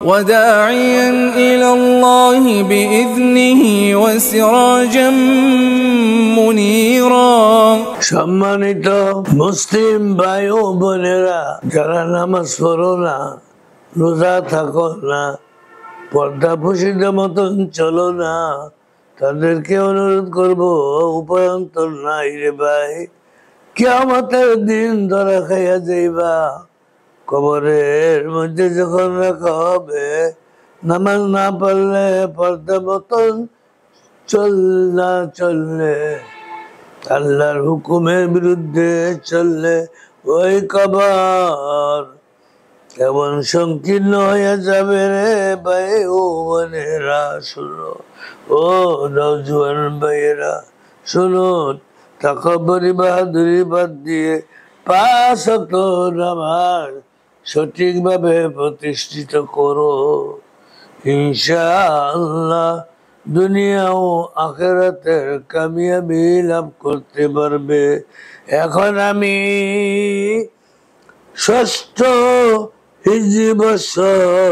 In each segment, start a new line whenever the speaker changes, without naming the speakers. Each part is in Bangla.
وداعيا إلى الله بإذنه وسراجا منيرا
সম্মানিত মুসলিম ভাই ও বোনেরা, যারা নামাজ পড়ো না, রোজা থাকো না, পর্দাপোষিত মতন চলো না, তাদেরকে অনুরোধ করবো, উপায়ন্তর নাই রে ভাই। কিয়ামতের দিন ধরা খাইয়া যাইবা। কবরের মধ্যে যখন রাখা হবে, নামাজ না পড়লে, পর্দা মতন চললে, আল্লাহর হুকুমের বিরুদ্ধে চললে, ওই কবর কেমন সংকীর্ণ হয়ে যাবে রে ভাই ও বোনেরা। শুনো, ও নওজোয়ান ভাইয়েরা শুনো, তাকাব্বুরি বাহাদুরি বাদ দিয়ে 5 ওয়াক্ত নামাজ সঠিকভাবে প্রতিষ্ঠিত করো। ইনশাআল্লাহ দুনিয়া ও আখিরাতের কামিয়াবি লাভ করতে পারবে। এখন আমি 6ষ্ঠ হিজরি বছর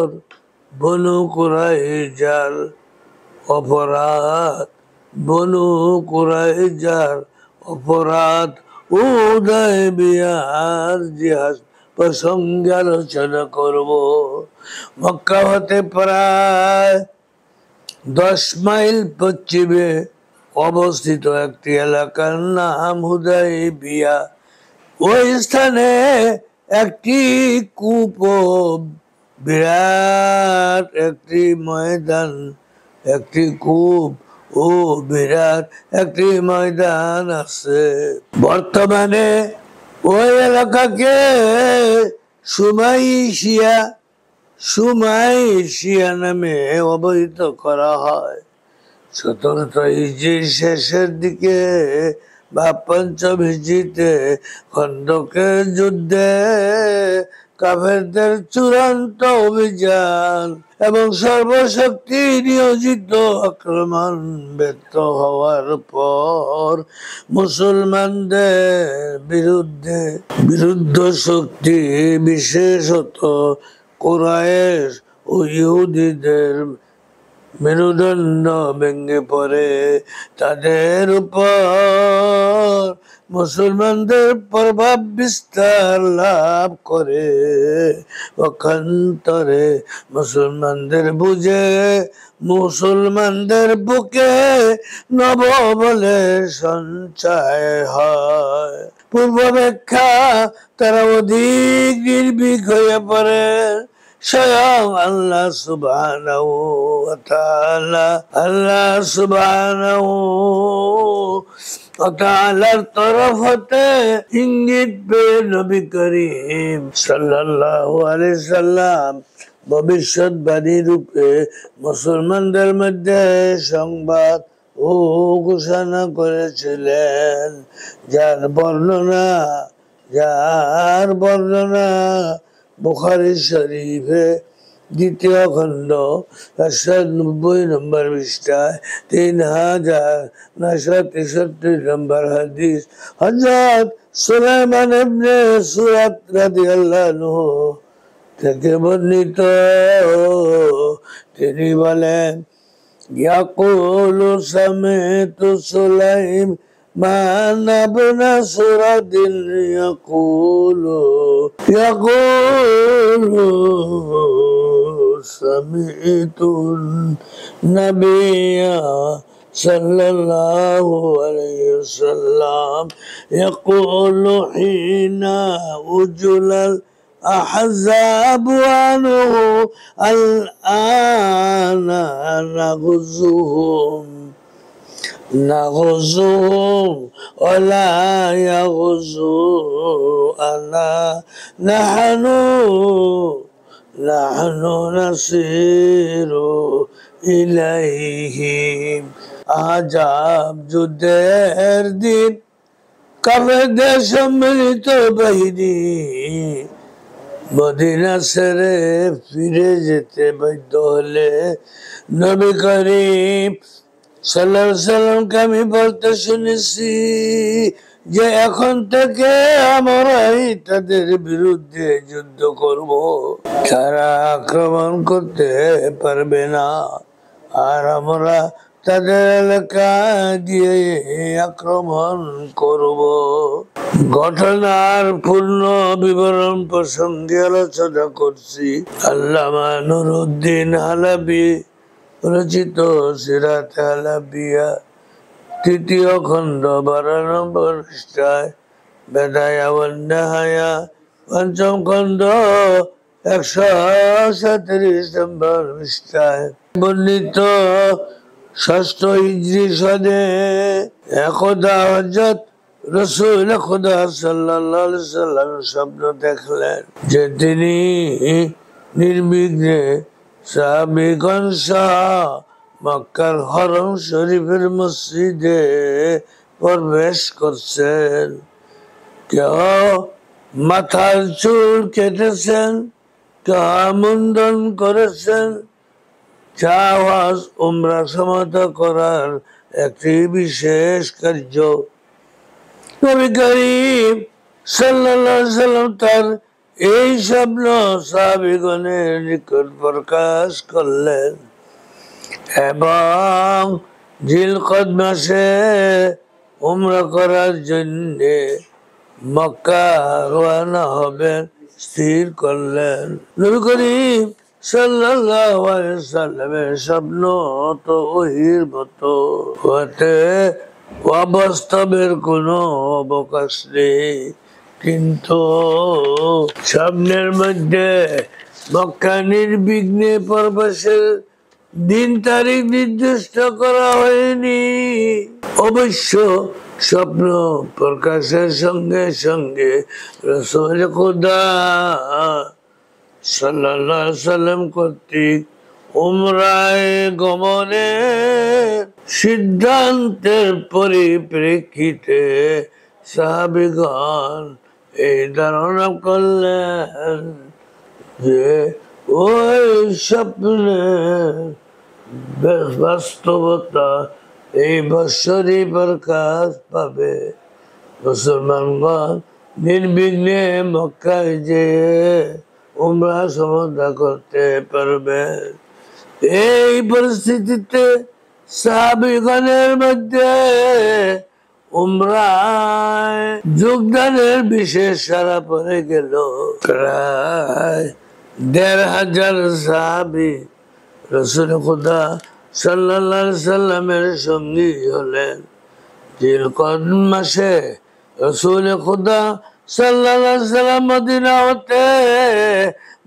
বনু কুরাইজার অপরাধ, বনু কুরাইজার অপরাধ ও হুদায়বিয়ার জিহাদ প্রসঙ্গে আলোচনা করব। মক্কা হতে প্রায় 10 মাইল পশ্চিমে অবস্থিত একটি এলাকার নাম হুদায়বিয়া। ওই স্থানে একটি কূপ, বিরাট একটি ময়দান, একটি কূপ ও বিরাট একটি ময়দান আছে। বর্তমানে ওই এলাকাকে সুমাইশিয়া নামে অবহিত করা হয়। 17 হিজরির শেষের দিকে বা 5ম হিজরিতে খন্দকের যুদ্ধে কাফেরদের চূড়ান্ত অভিযান এবং সর্বশক্তি নিয়োজিত আক্রমণ ব্যর্থ হওয়ার পর মুসলমানদের বিরুদ্ধ শক্তি, বিশেষত কুরাইশ ও ইহুদিদের মেরুদণ্ড ভেঙে পড়ে। তাদের উপর মুসলমানদের প্রভাব বিস্তার লাভ করে। পক্ষান্তরে মুসলমানদের বুকে নববলের সঞ্চয় হয়। পূর্বাপেক্ষা তারা অধিক নির্ভীক হয়ে পড়ে। স্বয়ং আল্লাহ সুবহানাহু ওয়া তাআলার তরফ হতে ইঙ্গিত পেয়ে নবী করিম সাল্লাল্লাহু আলাইহি সাল্লাম ভবিষ্যৎবাণী রূপে মুসলমানদের মধ্যে সংবাদ ও ঘোষণা করেছিলেন, যার বর্ণনা বুখারী শরীফে 2য় খণ্ড 90 নম্বর পৃষ্ঠায় 3963 নম্বর হাদিস। হযরত সুলাইমান ইবনে সুরাত রাদিয়াল্লাহু আনহু থেকে বর্ণিত। তিনি বলেন, ইয়াকুলু সামিতু সুলাইমান ইবনে সুরাদিন ইয়াকুলু সামিতু নাবিয়্যা সাল্লাল্লাহু আলাইহি ওয়াসাল্লাম ইয়াকুলু হিনা উজুলাল أحزاب عنه الآن نغزوهم ولا يغزونا نحن نسير إليهم। আজাব যুদ্ধের দিন কাফেরদের সম্মিলিত বাহিনী মদিনা ছেড়ে ফিরে যেতে বাধ্য হলে নবী করিম সাল্লাল্লাহু আলাইহি ওয়াসাল্লামকে আমি বলতে শুনেছি, যে এখন থেকে আমরাই তাদের বিরুদ্ধে যুদ্ধ করব, তারা আক্রমণ করতে পারবে না, আর আমরা তাদের এলাকা দিয়ে আক্রমণ করব। ঘটনার পূর্ণ বিবরণ প্রসঙ্গে আলোচনা করছি। আল্লামা নুরউদ্দিন হালাবি রচিত সিরাত হালাবিয়া ৩য় খণ্ড ১২ নম্বর পৃষ্ঠায়, বেদায়া ওয়ান নিহায়া ৫ম খণ্ড ১৩৭ নম্বর পৃষ্ঠায় বর্ণিত ৬ষ্ঠ হিজরি সনে একদা হযরত রাসূল খুদা সাল্লাল্লাহু আলাইহি ওয়াসাল্লাম স্বপ্ন দেখলেন যে তিনি নির্বিঘ্নে সাহাবীগণ সহ মক্কার হরম শরীফের মসজিদে প্রবেশ করছেন। কেউ মাথার চুল কেটেছেন, কেউ মুন্ডন করেছেন, যা হজ উমরা সমাপ্ত করার একটি বিশেষ কার্য। নবী করিম সাল্লাল্লাহু আলাইহি ওয়াসাল্লাম তার এই স্বপ্ন সাহাবীগণের নিকট প্রকাশ করলেন এবং জিলকদ মাসে উমরা করার জন্য মক্কা রওনা হবেন স্থির করলেন। নবী করিম সাল্লাল্লাহু আলাইহি ওয়াসাল্লামের স্বপ্ন তো ওহির মতো হতে অবাস্তবের কোনো অবকাশ নেই, কিন্তু স্বপ্নের মধ্যে মক্কা নির্বিঘ্নে প্রবেশের দিন তারিখ নির্দিষ্ট করা হয়নি। অবশ্য স্বপ্ন প্রকাশের সঙ্গে সঙ্গে রাসূল খুদা সাল্লাল্লাহু আলাইহি ওয়াসাল্লাম কর্তৃক উমরায় গমনের সিদ্ধান্তের পরিপ্রেক্ষিতে সাহাবীগণ এই ধারণা করলেন যে ওই স্বপ্নের বাস্তবতা এই বৎসরই প্রকাশ পাবে। মুসলমানগণ নির্বিঘ্নে মক্কায় যেয়ে উমরা সমাপ্ত করতে পারবে। এই পরিস্থিতিতে সাহাবীগণের মধ্যে উমরায় যোগদানের বিশেষ সাড়া পড়ে গেল। প্রায় ১৫০০ সাহাবী রাসূল খুদা সাল্লাল্লাহু আলাইহি ওয়াসাল্লামের সঙ্গী হলেন। জিলকদ মাসে রাসূল খুদা সাল্লাল্লাহু আলাইহি ওয়াসাল্লাম মদিনা হতে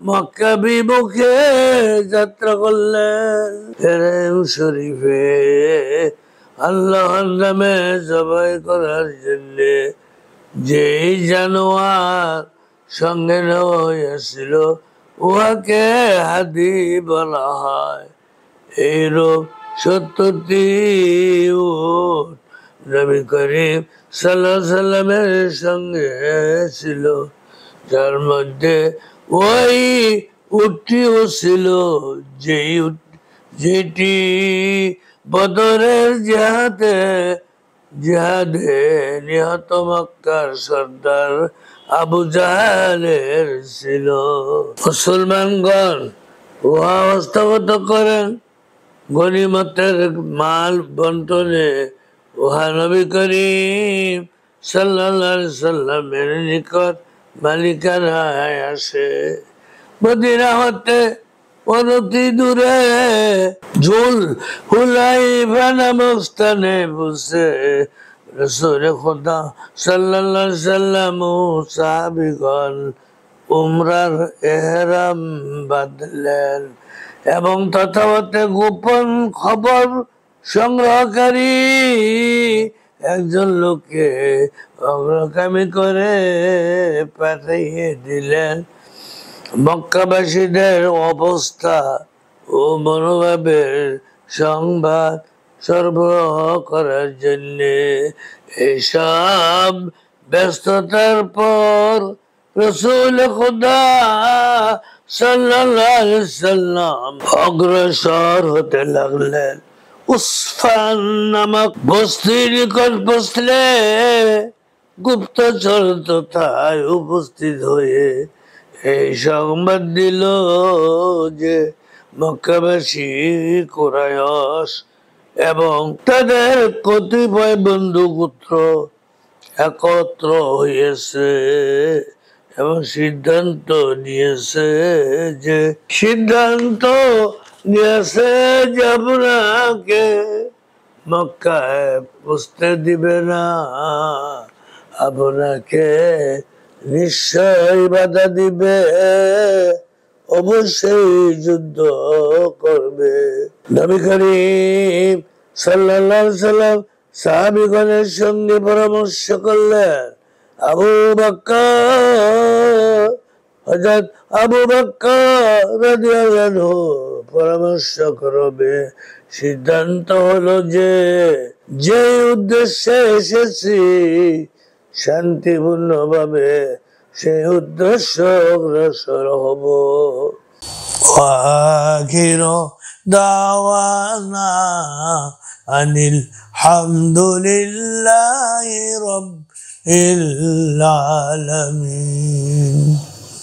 মক্কা বিমুখে যাত্রা করলেন। হেরেম শরীফে আল্লাহর নামে জবাই করার জন্য যেই জানোয়ার সঙ্গে নেওয়া হয়েছিল উহাকে হাদি বলা হয়। এইরূপ ৭০টি উট নবী করিম সাল্লাল্লাহু আলাইহি ওয়াসাল্লামের সঙ্গে ছিল, যার মধ্যে ওই উটটিও ছিল যেটি বদরের জিহাদে নিহত মক্কার সর্দার আবু জাহেলের ছিল। মুসলমানগণ উহা হস্তগত করেন। গনিমতের মাল বন্টনে উহা নবী করিম সাল্লাল্লাহু আলাইহি ওয়াসাল্লামের নিকট মালিকানায় আসে। মদিনা হতে অনতি দূরে জুল হুলাইফা নামক স্থানে বসে রাসূল খুদা সাল্লাল্লাহু আলাইহি ওয়াসাল্লাম ও সাহাবীগণ উমরার ইহরাম বাঁধলেন এবং তথাপতে গোপন খবর সংগ্রহকারী একজন লোককে অগ্রগামী করে পাঠিয়ে দিলেন মক্কাবাসীদের অবস্থা ও মনোভাবের সংবাদ সরবরাহ করার জন্য। এসব ব্যস্ততার পর রাসূল খুদা সাল্লাল্লাহু আলাইহি ওয়াসাল্লাম অগ্রসর হতে লাগলেন। উসফান নামক বস্তির নিকট পৌঁছলে গুপ্তচর তথায় উপস্থিত হয়ে এই সংবাদ দিল যে মক্কাবাসী কুরাইশ এবং তাদের কতিপয় বন্ধুপুত্র একত্র হয়েছে এবং সিদ্ধান্ত নিয়েছে যে আপনাকে মক্কায় পুষতে দিবে না, আপনাকে নিশ্চয় বাধা দিবে, অবশ্যই যুদ্ধ করবে। নবী করিম সাল্লাল্লাহু আলাইহি সাল্লাম সাহাবীগণের সঙ্গে পরামর্শ করলেন। হযরত আবু বকর রাদিয়াল্লাহু আনহু পরামর্শ করবে। সিদ্ধান্ত হলো যে উদ্দেশ্যে এসেছি শান্তিপূর্ণভাবে সেই উদ্দেশ্য অগ্রসর হব।
আখিরু দাওয়ানা আনিল হামদুলিল্লাহি রাব্বিল আলামিন।